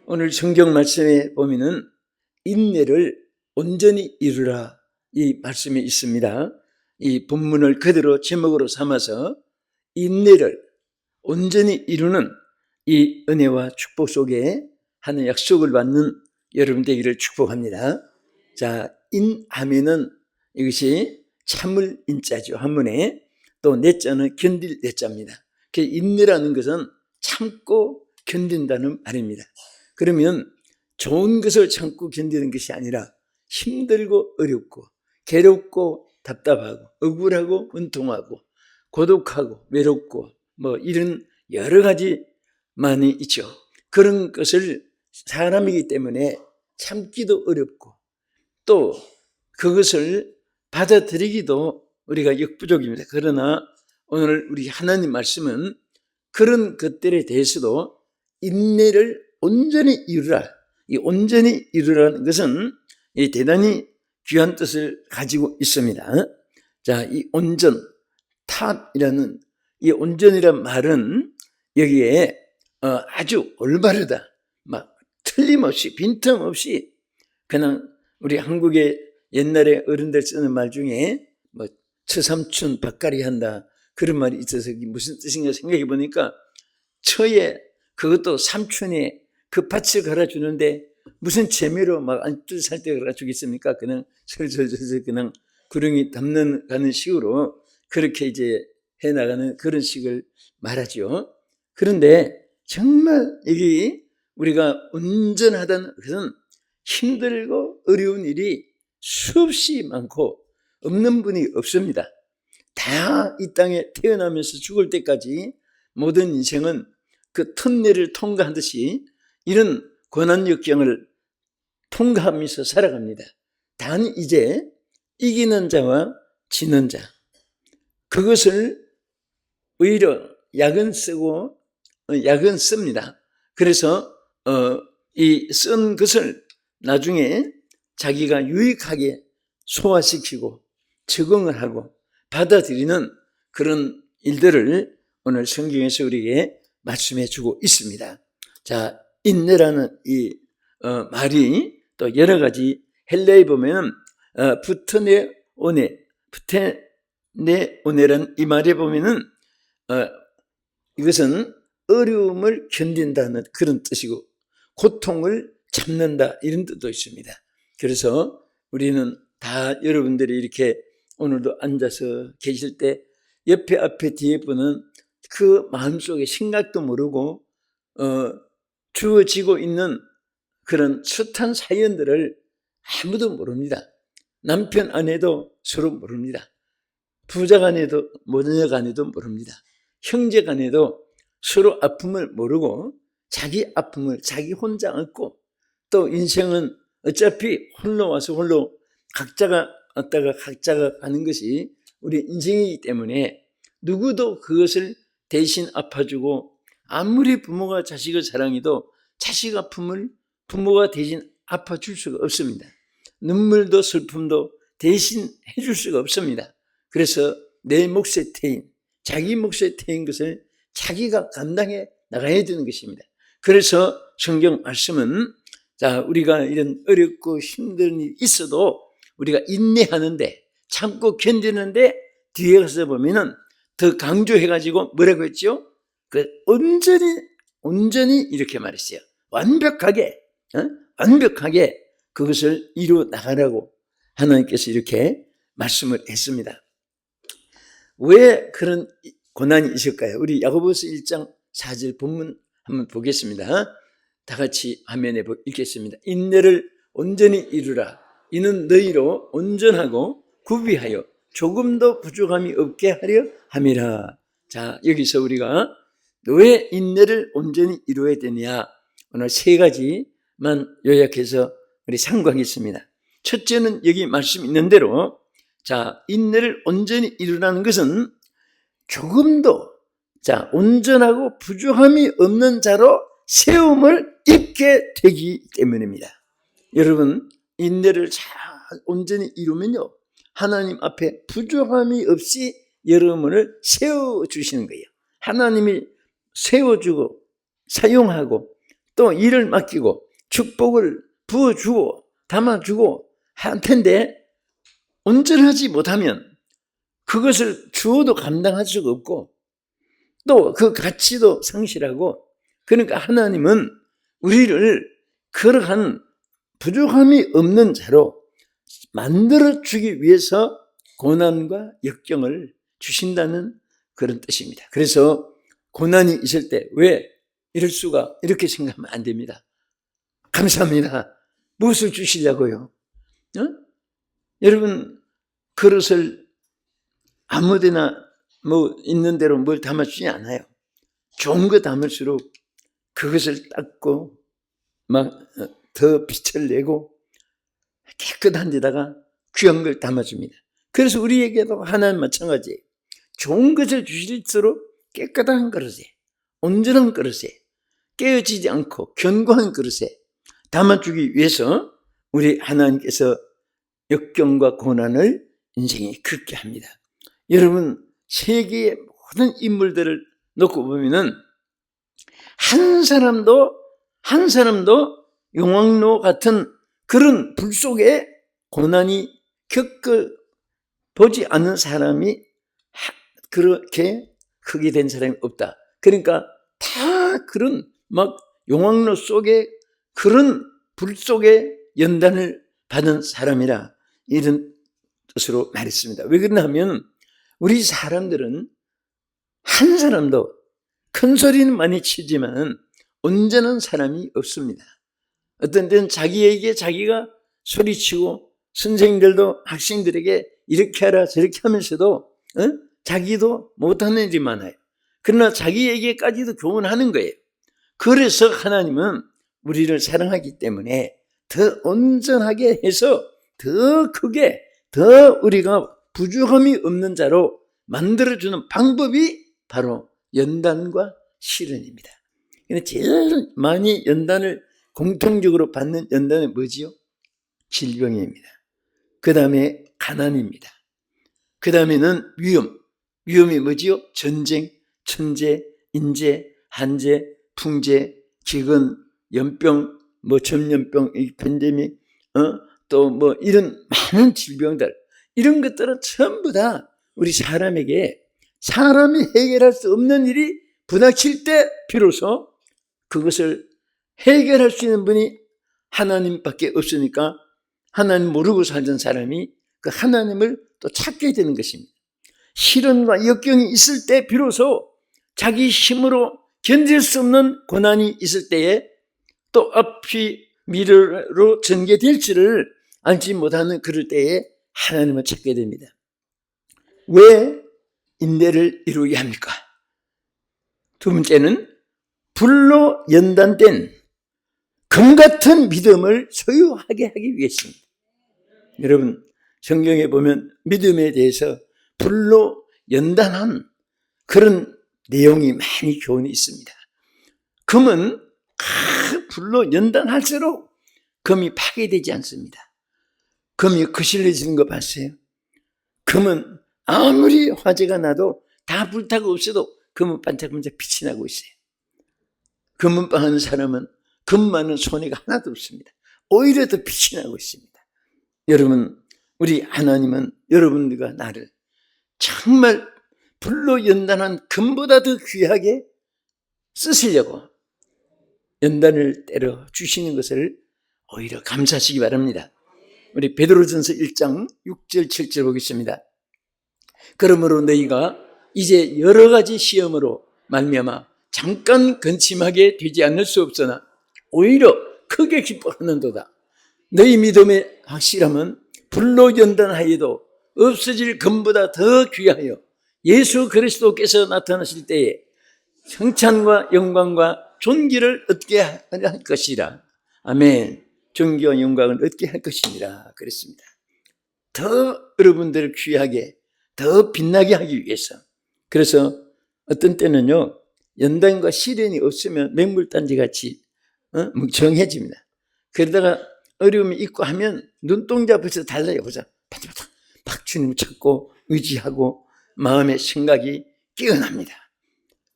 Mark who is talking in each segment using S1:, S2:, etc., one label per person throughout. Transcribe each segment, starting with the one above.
S1: 오늘 성경 말씀에 보면은 인내를 온전히 이루라 이 말씀이 있습니다. 이 본문을 그대로 제목으로 삼아서 인내를 온전히 이루는 이 은혜와 축복 속에 하는 약속을 받는 여러분 되기를 축복합니다. 자, 인하면은 이것이 참을 인자죠. 한문에 또 내자는 견딜 내자입니다. 그 인내라는 것은 참고 견딘다는 말입니다. 그러면 좋은 것을 참고 견디는 것이 아니라 힘들고 어렵고 괴롭고 답답하고 억울하고 은통하고 고독하고 외롭고 뭐 이런 여러 가지 많이 있죠. 그런 것을 사람이기 때문에 참기도 어렵고 또 그것을 받아들이기도 우리가 역부족입니다. 그러나 오늘 우리 하나님 말씀은 그런 것들에 대해서도 인내를 온전히 이루라. 이 온전히 이루라는 것은 대단히 귀한 뜻을 가지고 있습니다. 자, 이 온전, 탑이라는 이 온전이란 말은 여기에 아주 올바르다, 막 틀림없이 빈틈없이 그냥 우리 한국의 옛날에 어른들 쓰는 말 중에 뭐 처삼춘 밭갈이 한다 그런 말이 있어서 무슨 뜻인가 생각해 보니까 처에 그것도 삼촌이 그 밭을 갈아주는데 무슨 재미로 막 안뜰 살 때 갈아주겠습니까? 그냥 설설설설 그냥 구렁이 담는 가는 식으로 그렇게 이제 해나가는 그런 식을 말하죠. 그런데 정말 이게 우리가 온전하다는 것은 힘들고 어려운 일이 수없이 많고 없는 분이 없습니다. 다 이 땅에 태어나면서 죽을 때까지 모든 인생은 그 터널을 통과하듯이 이런 고난 역경을 통과하면서 살아갑니다. 단 이제 이기는 자와 지는 자, 그것을 오히려 약은 쓰고 약은 씁니다. 그래서 이 쓴 것을 나중에 자기가 유익하게 소화시키고 적응을 하고 받아들이는 그런 일들을 오늘 성경에서 우리에게 말씀해 주고 있습니다. 자, 인내라는 이 말이 또 여러 가지 헬라에 보면 부테네오네라는 이 말에 보면은 이것은 어려움을 견딘다는 그런 뜻이고 고통을 참는다 이런 뜻도 있습니다. 그래서 우리는 다 여러분들이 이렇게 오늘도 앉아서 계실 때 옆에 앞에 뒤에 분은 그 마음속에 생각도 모르고 주어지고 있는 그런 숱한 사연들을 아무도 모릅니다. 남편 아내도 서로 모릅니다. 부자 간에도 모녀 간에도 모릅니다. 형제 간에도 서로 아픔을 모르고 자기 아픔을 자기 혼자 안고 또 인생은 어차피 홀로 와서 홀로 각자가 왔다가 각자가 가는 것이 우리 인생이기 때문에 누구도 그것을 대신 아파주고 아무리 부모가 자식을 사랑해도 자식 아픔을 부모가 대신 아파줄 수가 없습니다. 눈물도 슬픔도 대신 해줄 수가 없습니다. 그래서 내 몫에 태인, 자기 몫에 태인 것을 자기가 감당해 나가야 되는 것입니다. 그래서 성경 말씀은 자, 우리가 이런 어렵고 힘든 일이 있어도 우리가 인내하는데 참고 견디는데 뒤에 가서 보면은 더 강조해가지고 뭐라고 했죠? 그 온전히 이렇게 말했어요. 완벽하게 그것을 이루어 나가라고 하나님께서 이렇게 말씀을 했습니다. 왜 그런 고난이 있을까요? 우리 야고보서 1장 4절 본문 한번 보겠습니다. 다 같이 화면에 읽겠습니다. 인내를 온전히 이루라. 이는 너희로 온전하고 구비하여 조금도 부족함이 없게 하려 함이라. 자, 여기서 우리가 왜 인내를 온전히 이루어야 되냐? 오늘 세 가지만 요약해서 우리 상고하겠습니다. 첫째는 여기 말씀 있는 대로 자, 인내를 온전히 이루라는 것은 조금도 자, 온전하고 부족함이 없는 자로 세움을 입게 되기 때문입니다. 여러분, 인내를 잘 온전히 이루면요, 하나님 앞에 부족함이 없이 여러분을 세워주시는 거예요. 하나님이 세워주고 사용하고 또 일을 맡기고 축복을 부어주고 담아주고 할 텐데 온전하지 못하면 그것을 주어도 감당할 수가 없고 또 그 가치도 상실하고, 그러니까 하나님은 우리를 그러한 부족함이 없는 자로 만들어주기 위해서 고난과 역경을 주신다는 그런 뜻입니다. 그래서 고난이 있을 때 왜 이럴 수가, 이렇게 생각하면 안 됩니다. 감사합니다. 무엇을 주시려고요? 여러분, 그릇을 아무데나 있는 대로 뭘 담아주지 않아요. 좋은 거 담을수록 그것을 닦고 더 빛을 내고 깨끗한 데다가 귀한 걸 담아줍니다. 그래서 우리에게도 하나님 마찬가지, 좋은 것을 주실수록 깨끗한 그릇에, 온전한 그릇에, 깨어지지 않고 견고한 그릇에 담아주기 위해서 우리 하나님께서 역경과 고난을 인생에 겪게 합니다. 여러분, 세계의 모든 인물들을 놓고 보면은 한 사람도 용왕노 같은 그런 불 속에 고난이 겪어보지 않은 사람이 그렇게 크게 된 사람이 없다. 그러니까 다 그런 용왕로 속에 그런 불 속에 연단을 받은 사람이라 이런 뜻으로 말했습니다. 왜 그러냐면 우리 사람들은 한 사람도 큰 소리는 많이 치지만 온전한 사람이 없습니다. 어떤 때는 자기에게 자기가 소리치고 선생님들도 학생들에게 이렇게 하라 저렇게 하면서도 자기도 못하는 일이 많아요. 그러나 자기에게까지도 교훈하는 거예요. 그래서 하나님은 우리를 사랑하기 때문에 더 온전하게 해서 더 크게, 더 우리가 부족함이 없는 자로 만들어주는 방법이 바로 연단과 시련입니다. 제일 많이 연단을 공통적으로 받는 연단은 뭐지요? 질병입니다. 그 다음에 가난입니다. 그 다음에는 위험이 뭐지요? 전쟁, 천재, 인재, 한재, 풍재, 기근, 연병, 전염병, 팬데믹, 또 이런 많은 질병들, 이런 것들은 전부 다 우리 사람이 해결할 수 없는 일이 부닥칠 때 비로소 그것을 해결할 수 있는 분이 하나님밖에 없으니까 하나님 모르고 살던 사람이 그 하나님을 또 찾게 되는 것입니다. 시련과 역경이 있을 때 비로소 자기 힘으로 견딜 수 없는 고난이 있을 때에 또 앞이 미래로 전개될지를 알지 못하는 그럴 때에 하나님을 찾게 됩니다. 왜 인내를 이루게 합니까? 두 번째는 불로 연단된 금 같은 믿음을 소유하게 하기 위해서입니다. 여러분, 성경에 보면 믿음에 대해서 불로 연단한 그런 내용이 많이 교훈이 있습니다. 금은 불로 연단할수록 금이 파괴되지 않습니다. 금이 거실려지는 거 봤어요? 금은 아무리 화재가 나도 다 불타고 없어도 금은 반짝반짝 빛이 나고 있어요. 금은방 하는 사람은 금만은 손해가 하나도 없습니다. 오히려 더 빛이 나고 있습니다. 여러분, 우리 하나님은 여러분들과 나를 정말 불로 연단한 금보다 더 귀하게 쓰시려고 연단을 때려 주시는 것을 오히려 감사하시기 바랍니다. 우리 베드로전서 1장 6절 7절 보겠습니다. 그러므로 너희가 이제 여러 가지 시험으로 말미암아 잠깐 근심하게 되지 않을 수 없으나 오히려 크게 기뻐하는도다. 너희 믿음의 확실함은 불로 연단하여도 없어질 금보다 더 귀하여 예수 그리스도께서 나타나실 때에 성찬과 영광과 존귀를 얻게 할 것이라. 아멘. 존귀와 영광을 얻게 할 것이니라 그랬습니다. 더 여러분들을 귀하게, 더 빛나게 하기 위해서. 그래서 어떤 때는요, 연단과 시련이 없으면 맹물단지 같이 멍청해집니다. 그러다가 어려움이 있고 하면 눈동자 벌써 달라요. 보자. 막 주님을 찾고 의지하고 마음의 생각이 깨어납니다.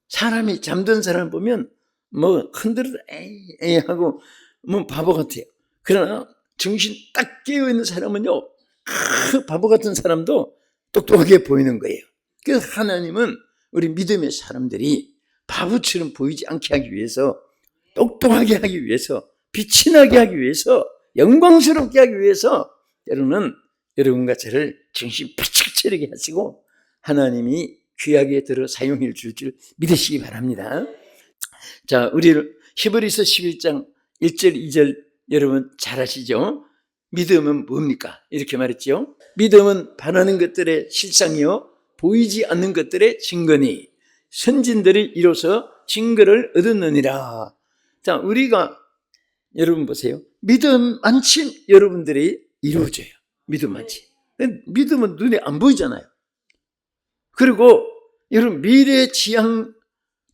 S1: 사람이 잠든 사람 보면 뭐 흔들어 에이 하고 뭐 바보 같아요. 그러나 정신 딱 깨어있는 사람은요, 바보 같은 사람도 똑똑하게 보이는 거예요. 그래서 하나님은 우리 믿음의 사람들이 바보처럼 보이지 않게 하기 위해서, 똑똑하게 하기 위해서, 빛이 나게 하기 위해서, 영광스럽게 하기 위해서 때로는 여러분과 저를 정신 바짝 차리게 하시고 하나님이 귀하게 들어 사용해 줄 줄 믿으시기 바랍니다. 자, 우리를 히브리서 11장 1절 2절 여러분 잘 아시죠? 믿음은 뭡니까? 이렇게 말했죠. 믿음은 바라는 것들의 실상이요 보이지 않는 것들의 증거니 선진들이 이로써 증거를 얻었느니라. 자, 우리가 여러분 보세요. 믿음 만큼 여러분들이 이루어져요. 믿음 만큼. 믿음은 눈에 안 보이잖아요. 그리고 여러분 미래 지향,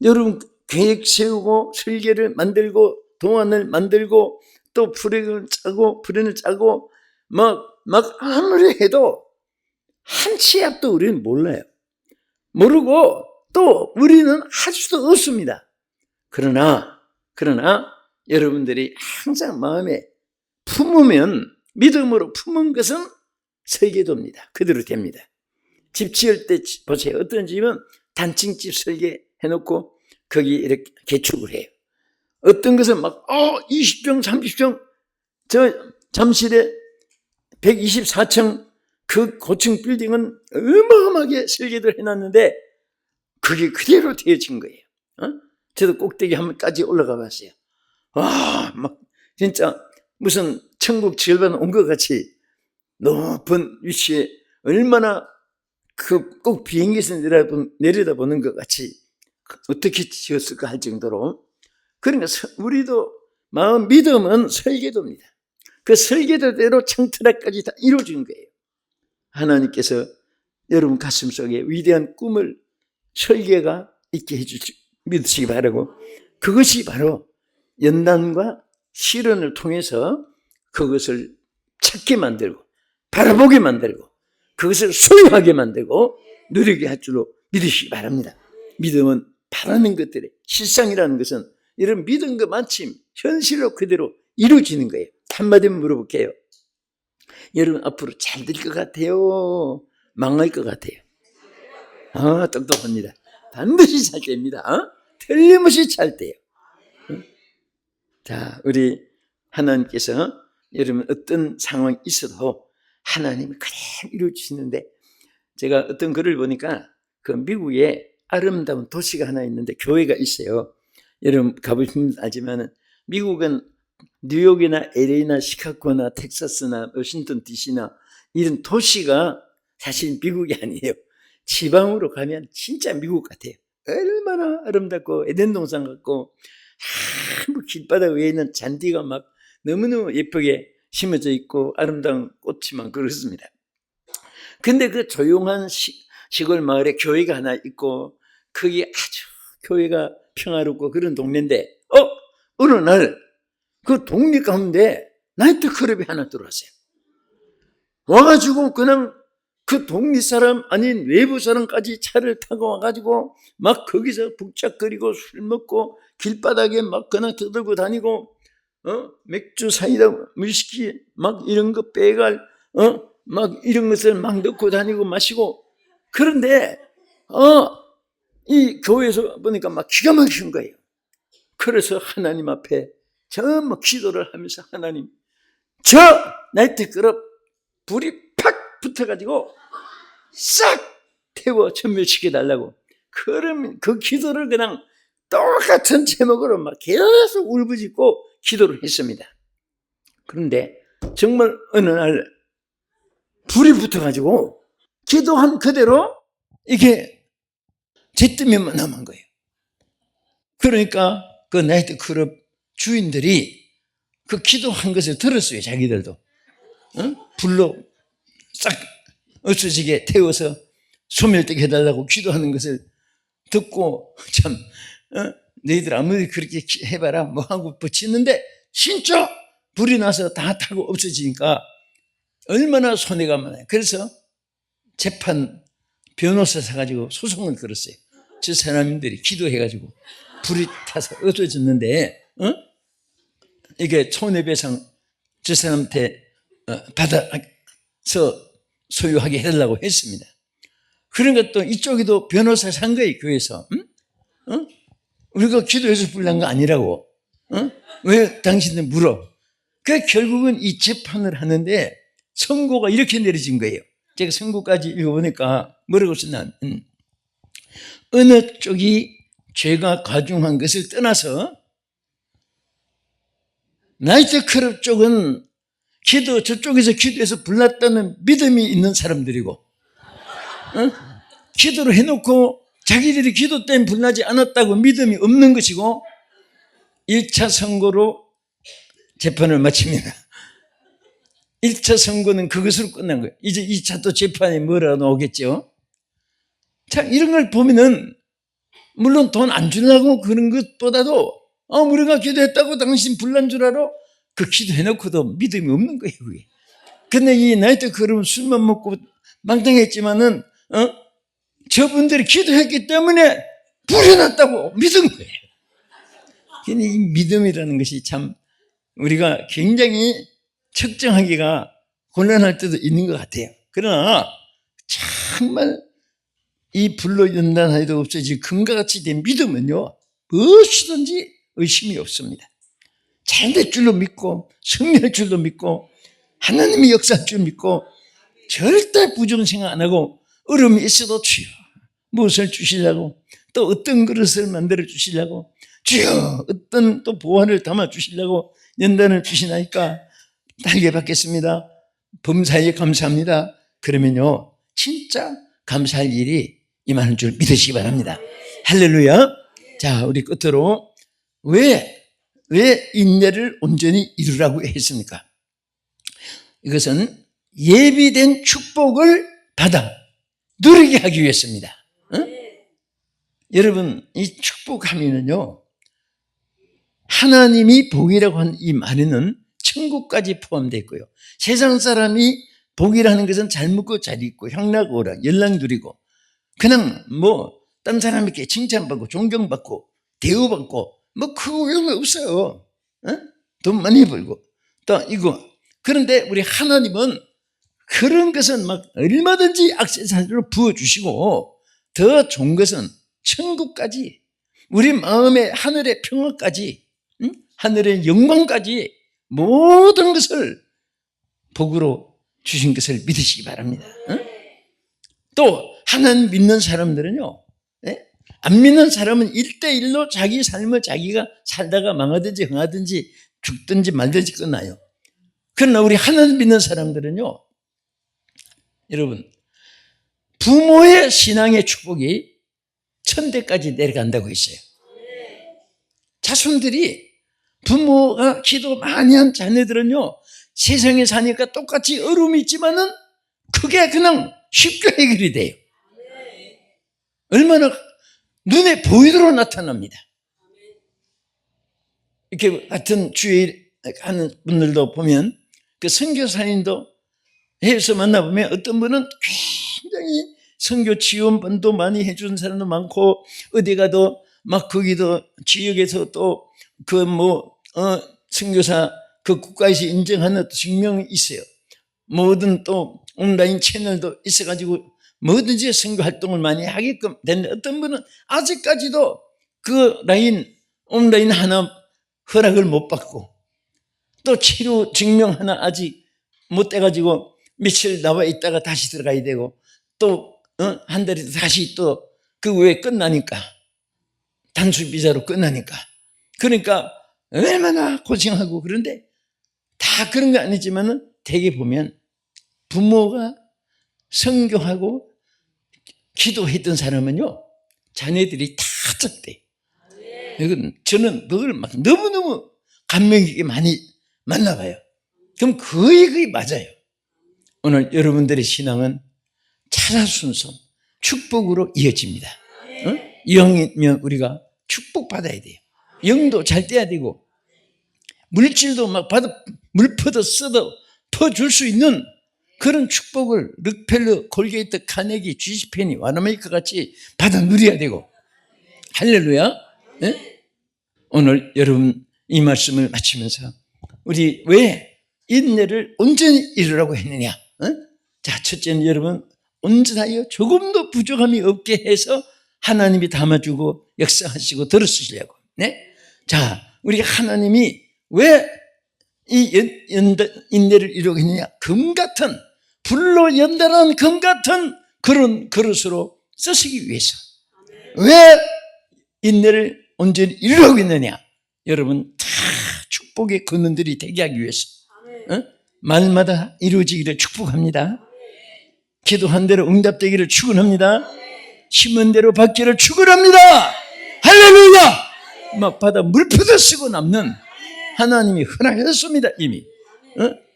S1: 여러분 계획 세우고 설계를 만들고 동안을 만들고 또 플랜을 짜고 막 아무리 해도 한 치 앞도 우리는 몰라요. 모르고 또 우리는 할 수도 없습니다. 그러나 여러분들이 항상 마음에 품으면, 믿음으로 품은 것은 설계도입니다. 그대로 됩니다. 집 지을 때 보세요. 어떤 집은 단층집 설계해놓고 거기 이렇게 개축을 해요. 어떤 것은 막 20층 30층 저 잠실에 124층 그 고층 빌딩은 어마어마하게 설계를 해놨는데 그게 그대로 되어진 거예요. 저도 꼭대기 한번까지 올라가 봤어요. 와, 막 진짜 무슨 천국 절반 온 것 같이 높은 위치에 얼마나 꼭 비행기에서 내려다보는 것 같이 어떻게 지었을까 할 정도로. 그러니까 우리도 마음 믿음은 설계도입니다. 그 설계도대로 창틀까지 다 이루어진 거예요. 하나님께서 여러분 가슴 속에 위대한 꿈을 설계가 있게 해주시기 믿으시기 바라고, 그것이 바로 연단과 시련을 통해서 그것을 찾게 만들고 바라보게 만들고 그것을 소유하게 만들고 누리게 할 줄로 믿으시기 바랍니다. 믿음은 바라는 것들의 실상이라는 것은 이런 믿음과 마침 현실로 그대로 이루어지는 거예요. 한마디만 물어볼게요. 여러분 앞으로 잘 될 것 같아요? 망할 것 같아요? 똑똑합니다. 반드시 잘 됩니다. 틀림없이 잘 돼요. 자, 우리 하나님께서 여러분 어떤 상황이 있어도 하나님이 그대로 이루어지시는데, 제가 어떤 글을 보니까 그 미국에 아름다운 도시가 하나 있는데 교회가 있어요. 여러분 가보시면 알지만 미국은 뉴욕이나 LA나 시카고나 텍사스나 워싱턴 DC나 이런 도시가 사실 미국이 아니에요. 지방으로 가면 진짜 미국 같아요. 얼마나 아름답고 에덴 동산 같고 뭐 길바닥 위에 있는 잔디가 막 너무너무 예쁘게 심어져 있고 아름다운 꽃이 막 그렇습니다. 근데 그 조용한 시골 마을에 교회가 하나 있고 거기 아주 교회가 평화롭고 그런 동네인데 어느 날 그 동네 가운데 나이트클럽이 하나 들어왔어요. 와가지고 그냥 그 동네 사람 아닌 외부 사람까지 차를 타고 와가지고 막 거기서 북적거리고 술 먹고 길바닥에 막 그냥 떠들고 다니고 맥주 사이다 위스키 막 이런 거 빼갈 막 이런 것을 막 넣고 다니고 마시고. 그런데 이 교회에서 보니까 막 기가 막힌 거예요. 그래서 하나님 앞에 정말 기도를 하면서, 하나님 저 나이트클럽 불이 팍 붙어가지고 싹 태워 전멸시켜달라고. 그러면 그 기도를 그냥 똑같은 제목으로 막 계속 울부짖고 기도를 했습니다. 그런데 정말 어느 날 불이 붙어가지고 기도한 그대로 이게 잿더미만 남은 거예요. 그러니까 그 나이트클럽 주인들이 그 기도한 것을 들었어요. 자기들도 불로 싹 없어지게 태워서 소멸되게 해달라고 기도하는 것을 듣고, 참 너희들 아무리 그렇게 해봐라 뭐 하고 붙이는데 진짜 불이 나서 다 타고 없어지니까 얼마나 손해가 많아요. 그래서 재판 변호사 사가지고 소송을 걸었어요. 저 사람들이 기도해가지고 불이 타서 없어졌는데, 이게 손해배상 저 사람한테 받아서 소유하게 해달라고 했습니다. 그러니까 또 이쪽에도 변호사 산 거예요, 교회에서. 우리가 기도해서 불난 거 아니라고. 왜 당신들 물어? 그 결국은 이 재판을 하는데 선고가 이렇게 내려진 거예요. 제가 선고까지 읽어보니까 뭐라고 썼나? 어느 쪽이 죄가 가중한 것을 떠나서 나이트클럽 쪽은 저쪽에서 기도해서 불났다는 믿음이 있는 사람들이고, 기도를 해놓고 자기들이 기도 때문에 불나지 않았다고 믿음이 없는 것이고, 1차 선고로 재판을 마칩니다. 1차 선고는 그것으로 끝난 거예요. 이제 2차 또 재판이 뭐라 나오겠죠? 자, 이런 걸 보면은, 물론 돈 안 주려고 그런 것보다도, 우리가 기도했다고 당신 불난 줄 알아? 그 기도해놓고도 믿음이 없는 거예요, 그게. 근데 이 나이트 그러면 술만 먹고 망당했지만은, 저분들이 기도했기 때문에 불이 났다고 믿은 거예요. 근데 이 믿음이라는 것이 참 우리가 굉장히 측정하기가 곤란할 때도 있는 것 같아요. 그러나 정말 이 불로 연단하여도 없어질 금과 같이 된 믿음은요, 무엇이든지 의심이 없습니다. 잘 될 줄로 믿고, 승리할 줄로 믿고, 하나님이 역사할 줄 믿고, 절대 부정 생각 안 하고, 어려움이 있어도 주여 무엇을 주시려고, 또 어떤 그릇을 만들어 주시려고, 주여 어떤 또 보화를 담아 주시려고 연단을 주시나이까 달게 받겠습니다. 범사에 감사합니다. 그러면요 진짜 감사할 일이 임하는 줄 믿으시기 바랍니다. 할렐루야. 자, 우리 끝으로 왜 인내를 온전히 이루라고 했습니까? 이것은 예비된 축복을 받아 누리게 하기 위해서입니다. 여러분, 이 축복하면은요, 하나님이 복이라고 한 이 말에는 천국까지 포함되어 있고요. 세상 사람이 복이라는 것은 잘 먹고 잘 입고 향락 오락 연락 누리고 그냥 딴 사람에게 칭찬받고 존경받고 대우받고 그거 외운 거 없어요. 돈 많이 벌고 또 이거. 그런데 우리 하나님은 그런 것은 얼마든지 액세서리로 부어주시고 더 좋은 것은 천국까지, 우리 마음의 하늘의 평화까지, 하늘의 영광까지 모든 것을 복으로 주신 것을 믿으시기 바랍니다. 또 하나님 믿는 사람들은요, 안 믿는 사람은 1대1로 자기 삶을 자기가 살다가 망하든지 흥하든지 죽든지 말든지 끝나요. 그러나 우리 하나님 믿는 사람들은요, 여러분, 부모의 신앙의 축복이 천대까지 내려간다고 했어요. 자손들이, 부모가 기도 많이 한 자녀들은요, 세상에 사니까 똑같이 어려움이 있지만은 그게 그냥 쉽게 해결이 돼요. 얼마나 눈에 보이도록 나타납니다. 이렇게 같은 주일 하는 분들도 보면, 그 선교사님도 해서 만나보면 어떤 분은 굉장히 선교 지원반도 많이 해주는 사람도 많고, 어디 가도 거기도 지역에서 또 선교사 그 국가에서 인정하는 증명이 있어요. 모든 또 온라인 채널도 있어가지고 뭐든지 선교 활동을 많이 하게끔 됐는데, 어떤 분은 아직까지도 그 온라인 하나 허락을 못 받고, 또 치료 증명 하나 아직 못 돼가지고 며칠 나와 있다가 다시 들어가야 되고, 또 한 달에 다시 또 그 외에 끝나니까, 단수 비자로 끝나니까. 그러니까 얼마나 고생하고. 그런데 다 그런 거 아니지만은 대개 보면 부모가 선교하고 기도했던 사람은요, 자녀들이 다 적대. 이건 저는 늘 너무너무 감명 깊게 많이 만나봐요. 그럼 거의 맞아요. 오늘 여러분들의 신앙은 차라순서 축복으로 이어집니다. 영이면 우리가 축복받아야 돼요. 영도 잘 떼야 되고, 물질도 물 퍼도 써도 퍼줄 수 있는 그런 축복을 록펠러, 콜게이트, 카네기, GC펜이, 와나메이커 같이 받아 누려야 되고. 할렐루야. 오늘 여러분 이 말씀을 마치면서 우리 왜 인내를 온전히 이루라고 했느냐? 자, 첫째는 여러분 온전하여 조금도 부족함이 없게 해서 하나님이 담아주고 역사하시고 들어쓰시려고. 네? 자, 우리 하나님이 왜 이 인내를 이루게 했느냐? 금 같은, 불로 연단한 금 같은 그런 그릇으로 쓰시기 위해서. 왜 인내를 온전히 이루라고 했느냐? 여러분 다 축복의 근원들이 되게 하기 위해서. 말마다 이루어지기를 축복합니다. 기도한 대로 응답되기를 축원합니다. 심은 대로 받기를 축원합니다. 할렐루야! 막 물푸듯 쓰고 남는 하나님이 허락했습니다. 이미.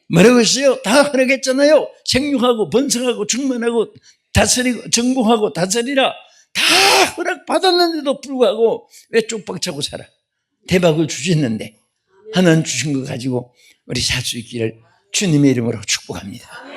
S1: 뭐라고 했어요? 다 허락했잖아요. 생육하고 번성하고 충만하고 다스리고 정복하고 다스리라. 다 허락받았는데도 불구하고 왜 쪽박차고 살아? 대박을 주셨는데 하나님 주신 거 가지고 우리 살 수 있기를 주님의 이름으로 축복합니다.